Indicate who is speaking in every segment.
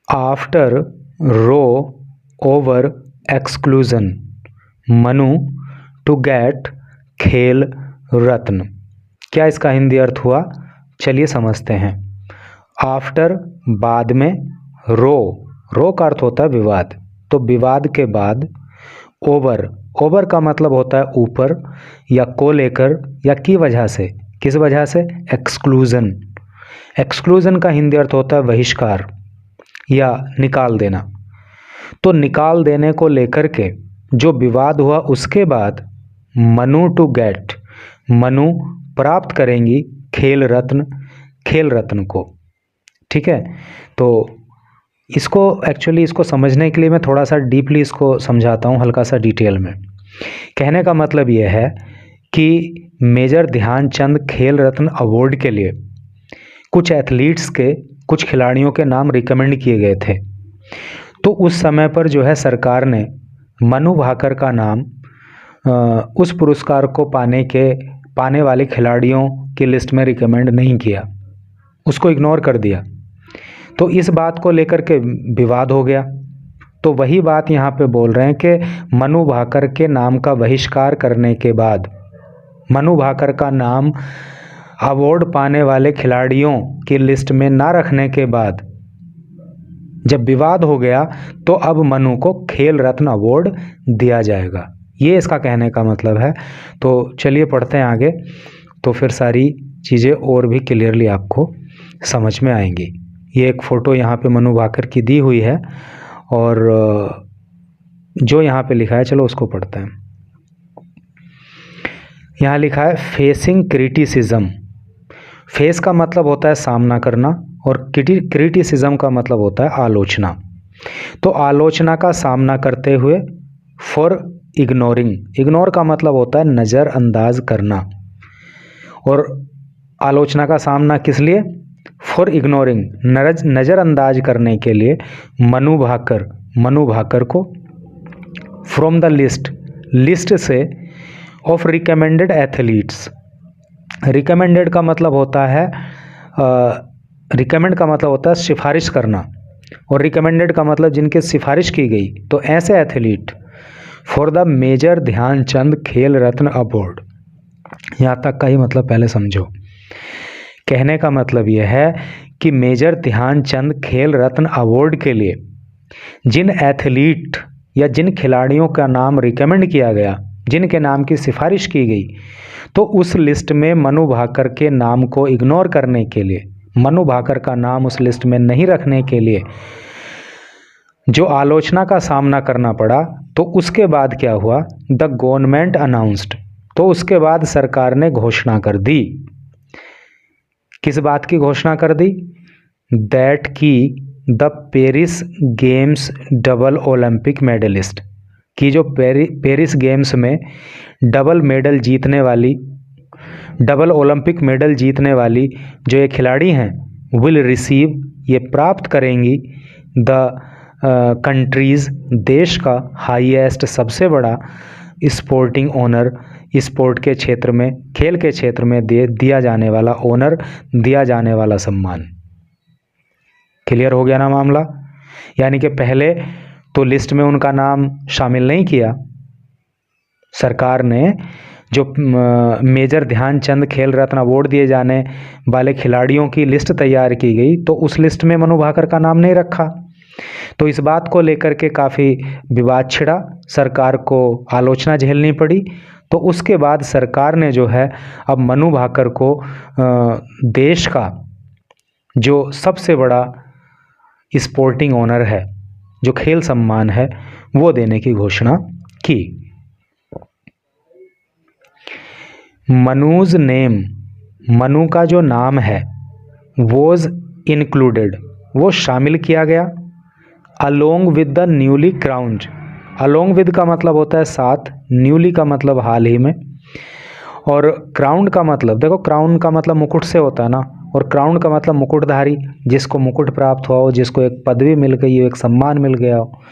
Speaker 1: After row over exclusion Manu to get Khel Ratna. क्या इसका हिंदी अर्थ हुआ? चलिए समझते हैं। आफ्टर बाद में, रो का अर्थ होता है विवाद, तो विवाद के बाद, ओवर का मतलब होता है ऊपर या को लेकर या की वजह से, किस वजह से? एक्सक्लूजन का हिंदी अर्थ होता है बहिष्कार या निकाल देना। तो निकाल देने को लेकर के जो विवाद हुआ, उसके बाद मनु टू गेट, मनु प्राप्त करेंगी खेल रत्न को। ठीक है, तो इसको समझने के लिए मैं थोड़ा सा डीपली इसको समझाता हूँ, हल्का सा डिटेल में। कहने का मतलब यह है कि मेजर ध्यानचंद खेल रत्न अवार्ड के लिए कुछ एथलीट्स के, कुछ खिलाड़ियों के नाम रिकमेंड किए गए थे। तो उस समय पर जो है सरकार ने मनु भाकर का नाम उस पुरस्कार को पाने वाले खिलाड़ियों की लिस्ट में रिकमेंड नहीं किया, उसको इग्नोर कर दिया। तो इस बात को लेकर के विवाद हो गया। तो वही बात यहाँ पे बोल रहे हैं कि मनु भाकर के नाम का बहिष्कार करने के बाद, मनु भाकर का नाम अवार्ड पाने वाले खिलाड़ियों की लिस्ट में ना रखने के बाद जब विवाद हो गया, तो अब मनु को खेल रत्न अवार्ड दिया जाएगा। ये इसका कहने का मतलब है। तो चलिए पढ़ते हैं आगे, तो फिर सारी चीज़ें और भी क्लियरली आपको समझ में आएंगी। ये एक फ़ोटो यहाँ पे मनु भाकर की दी हुई है, और जो यहाँ पे लिखा है, चलो उसको पढ़ते हैं। यहाँ लिखा है फेसिंग क्रिटिसिज्म। फेस का मतलब होता है सामना करना, और क्रिटिसिज्म का मतलब होता है आलोचना। तो आलोचना का सामना करते हुए, फॉर इग्नोरिंग, इग्नोर का मतलब होता है नज़रअंदाज करना, और आलोचना का सामना किस लिए? फॉर इग्नोरिंग, नज़रअंदाज करने के लिए मनु भाकर को फ्रॉम द लिस्ट से ऑफ रिकमेंडेड एथलीट्स। रिकमेंडेड का मतलब होता है रिकमेंड का मतलब होता है सिफारिश करना, और रिकमेंडेड का मतलब जिनके सिफारिश की गई। तो ऐसे athlete for the major Dhyan Chand Khel Ratna award. यहाँ तक का ही मतलब पहले समझो। कहने का मतलब यह है कि मेजर ध्यानचंद खेल रत्न अवार्ड के लिए जिन एथलीट या जिन खिलाड़ियों का नाम रिकमेंड किया गया, जिनके नाम की सिफारिश की गई, तो उस लिस्ट में मनु भाकर के नाम को इग्नोर करने के लिए, मनु भाकर का नाम उस लिस्ट में नहीं रखने के लिए जो आलोचना का सामना करना पड़ा, तो उसके बाद क्या हुआ? द गवर्नमेंट अनाउंस्ड, तो उसके बाद सरकार ने घोषणा कर दी। किस बात की घोषणा कर दी? दैट की the Paris Games double Olympic medalist, की जो पेरिस गेम्स में डबल ओलंपिक मेडल जीतने वाली जो ये खिलाड़ी हैं, विल रिसीव, ये प्राप्त करेंगी, द कंट्रीज़, देश का हाईएस्ट, सबसे बड़ा स्पोर्टिंग ऑनर, स्पोर्ट के क्षेत्र में, खेल के क्षेत्र में दिया जाने वाला ऑनर, दिया जाने वाला सम्मान। क्लियर हो गया ना मामला? यानी कि पहले तो लिस्ट में उनका नाम शामिल नहीं किया सरकार ने, जो मेजर ध्यानचंद खेल रत्न अवार्ड दिए जाने वाले खिलाड़ियों की लिस्ट तैयार की गई, तो उस लिस्ट में मनु भाकर का नाम नहीं रखा। तो इस बात को लेकर के काफ़ी विवाद छिड़ा, सरकार को आलोचना झेलनी पड़ी। तो उसके बाद सरकार ने जो है अब मनु भाकर को देश का जो सबसे बड़ा स्पोर्टिंग ऑनर है, जो खेल सम्मान है, वो देने की घोषणा की। मनुज नेम, मनु का जो नाम है, वॉज इंक्लूडेड, वो शामिल किया गया, along with the newly crowned. Along with का मतलब होता है साथ, न्यूली का मतलब हाल ही में, और क्राउन का मतलब, देखो क्राउन का मतलब मुकुट से होता है ना, और क्राउन का मतलब मुकुटधारी, जिसको मुकुट प्राप्त हुआ हो, जिसको एक पदवी मिल गई हो, एक सम्मान मिल गया हो।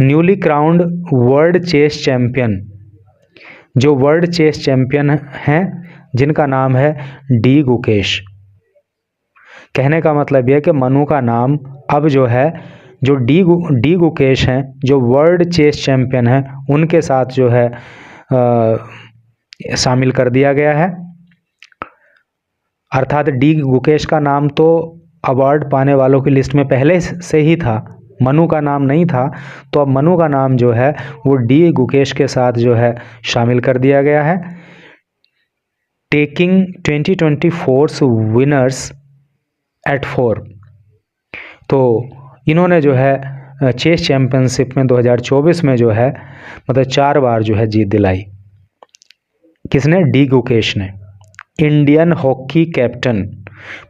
Speaker 1: Newly crowned world chess champion, जो वर्ल्ड चेस चैंपियन हैं, जिनका नाम है डी गुकेश। कहने का मतलब यह है कि मनु का नाम अब जो है जो डी गुकेश हैं, जो वर्ल्ड चेस चैंपियन हैं, उनके साथ जो है शामिल कर दिया गया है। अर्थात डी गुकेश का नाम तो अवार्ड पाने वालों की लिस्ट में पहले से ही था, मनु का नाम नहीं था, तो अब मनु का नाम जो है वो डी गुकेश के साथ जो है शामिल कर दिया गया है। टेकिंग 2024 विनर्स एट 4, तो इन्होंने जो है चेस चैंपियनशिप में 2024 में जो है मतलब 4 बार जो है जीत दिलाई। किसने? डी गुकेश ने। इंडियन हॉकी कैप्टन,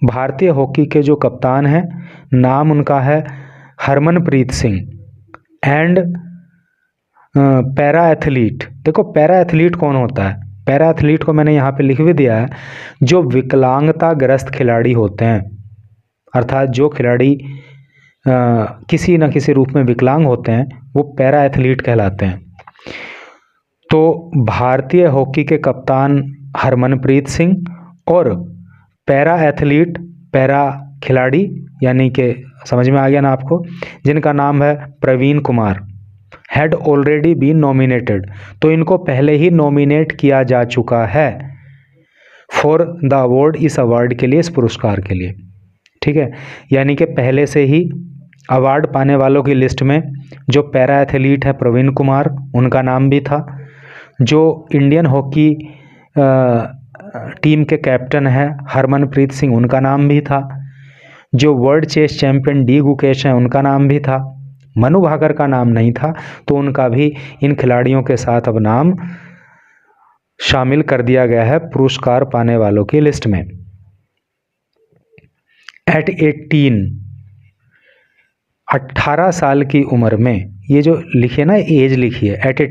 Speaker 1: भारतीय हॉकी के जो कप्तान हैं, नाम उनका है Harmanpreet Singh. And para athlete, देखो पैरा एथलीट कौन होता है? पैरा एथलीट को मैंने यहाँ पे लिख भी दिया है, जो विकलांगता ग्रस्त खिलाड़ी होते हैं, अर्थात जो खिलाड़ी किसी न किसी रूप में विकलांग होते हैं, वो पैरा एथलीट कहलाते हैं। तो भारतीय हॉकी के कप्तान हरमनप्रीत सिंह और पैरा एथलीट, पैरा खिलाड़ी यानी कि समझ में आ गया ना आपको, जिनका नाम है Praveen Kumar, had already been nominated, तो इनको पहले ही नॉमिनेट किया जा चुका है फॉर द अवार्ड, इस अवार्ड के लिए, इस पुरस्कार के लिए। ठीक है, यानी कि पहले से ही अवार्ड पाने वालों की लिस्ट में जो पैरा एथलीट है प्रवीण कुमार, उनका नाम भी था। जो इंडियन हॉकी टीम के कैप्टन हैं हरमनप्रीत सिंह, उनका नाम भी था। जो world chess champion D Gukesh हैं, उनका नाम भी था। मनु भाकर का नाम नहीं था, तो उनका भी इन खिलाड़ियों के साथ अब नाम शामिल कर दिया गया है पुरस्कार पाने वालों की लिस्ट में। एट 18 साल की उम्र में, ये जो लिखिए ना एज लिखिए, एट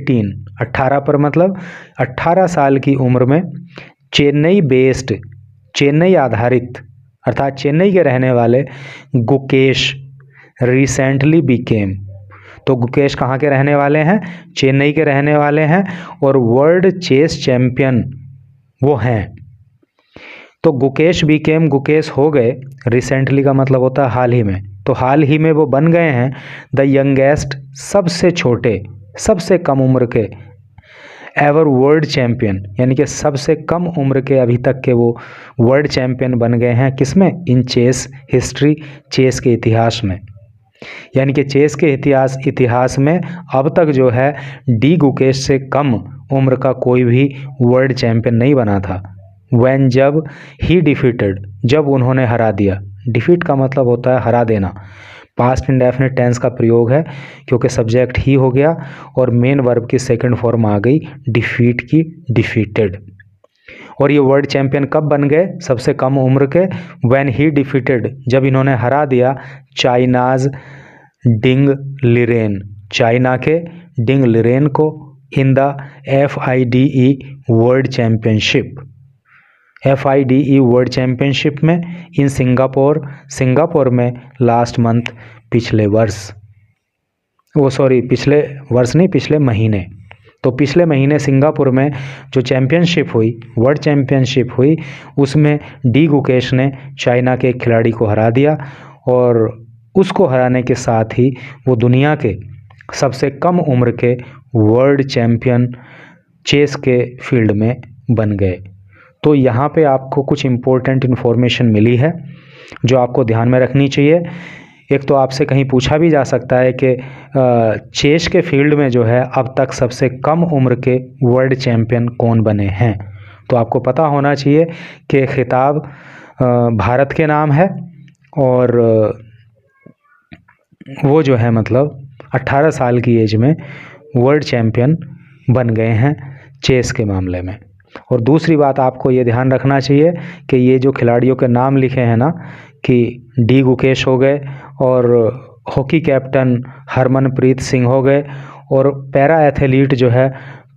Speaker 1: 18 पर मतलब 18 साल की उम्र में चेन्नई बेस्ड, चेन्नई आधारित अर्थात चेन्नई के रहने वाले गुकेश रिसेंटली बिकेम, तो गुकेश कहाँ के रहने वाले हैं? चेन्नई के रहने वाले हैं और वर्ल्ड चेस चैंपियन वो हैं। तो गुकेश बिकेम, गुकेश हो गए, रिसेंटली का मतलब होता है हाल ही में, तो हाल ही में वो बन गए हैं द यंगेस्ट, सबसे छोटे, सबसे कम उम्र के एवर वर्ल्ड चैंपियन, यानी कि सबसे कम उम्र के अभी तक के वो वर्ल्ड चैंपियन बन गए हैं। किसमें? इन चेस हिस्ट्री, चेस के इतिहास में। यानी कि चेस के इतिहास में अब तक जो है डी गुकेश से कम उम्र का कोई भी वर्ल्ड चैंपियन नहीं बना था। व्हेन, जब, ही डिफीटेड, जब उन्होंने हरा दिया। डिफीट का मतलब होता है हरा देना, पास्ट इंडेफिनिट टेंस का प्रयोग है क्योंकि सब्जेक्ट ही हो गया और मेन वर्ब की सेकंड फॉर्म आ गई डिफीट की, डिफीटेड। और ये वर्ल्ड चैंपियन कब बन गए? सबसे कम उम्र के। व्हेन ही डिफीटेड, जब इन्होंने हरा दिया चाइनाज डिंग लिरेन, चाइना के डिंग लिरेन को, in the FIDE world championship, FIDE world championship में, इन सिंगापुर, सिंगापुर में लास्ट मंथ, पिछले वर्ष, पिछले वर्ष नहीं, पिछले महीने, तो पिछले महीने सिंगापुर में जो चैंपियनशिप हुई, वर्ल्ड चैंपियनशिप हुई, उसमें डी गुकेश ने चाइना के एक खिलाड़ी को हरा दिया और उसको हराने के साथ ही वो दुनिया के सबसे कम उम्र के वर्ल्ड चैंपियन चेस के फील्ड में बन गए। तो यहाँ पे आपको कुछ इम्पोर्टेंट इन्फॉर्मेशन मिली है जो आपको ध्यान में रखनी चाहिए। एक तो आपसे कहीं पूछा भी जा सकता है कि चेस के फील्ड में जो है अब तक सबसे कम उम्र के वर्ल्ड चैंपियन कौन बने हैं, तो आपको पता होना चाहिए कि खिताब भारत के नाम है और वो जो है मतलब 18 साल की एज में वर्ल्ड चैंपियन बन गए हैं चेस के मामले में। और दूसरी बात आपको ये ध्यान रखना चाहिए कि ये जो खिलाड़ियों के नाम लिखे हैं ना, कि डी गुकेश हो गए और हॉकी कैप्टन हरमनप्रीत सिंह हो गए और पैरा एथलीट जो है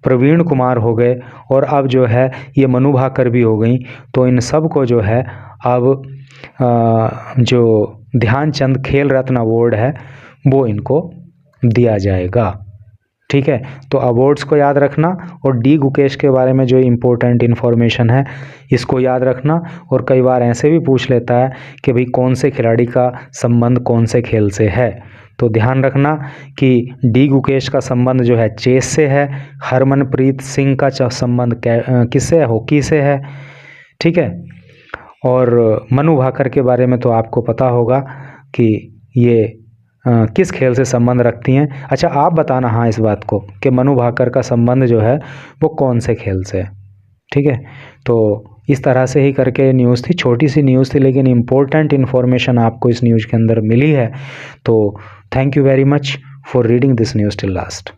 Speaker 1: प्रवीण कुमार हो गए और अब जो है ये मनु भाकर भी हो गई, तो इन सब को जो है अब जो ध्यानचंद खेल रत्न अवार्ड है वो इनको दिया जाएगा। ठीक है, तो अवार्ड्स को याद रखना और डी गुकेश के बारे में जो इम्पोर्टेंट इन्फॉर्मेशन है इसको याद रखना। और कई बार ऐसे भी पूछ लेता है कि भाई कौन से खिलाड़ी का संबंध कौन से खेल से है, तो ध्यान रखना कि डी गुकेश का संबंध जो है चेस से है, हरमनप्रीत सिंह का संबंध किससे है, हॉकी से है। ठीक है, और मनु भाकर के बारे में तो आपको पता होगा कि ये किस खेल से संबंध रखती हैं। अच्छा, आप बताना हाँ इस बात को कि मनु भाकर का संबंध जो है वो कौन से खेल से है। ठीक है, तो इस तरह से ही करके न्यूज़ थी, छोटी सी न्यूज़ थी लेकिन इम्पोर्टेंट इन्फॉर्मेशन आपको इस न्यूज़ के अंदर मिली है। तो thank you very much for reading this news till last.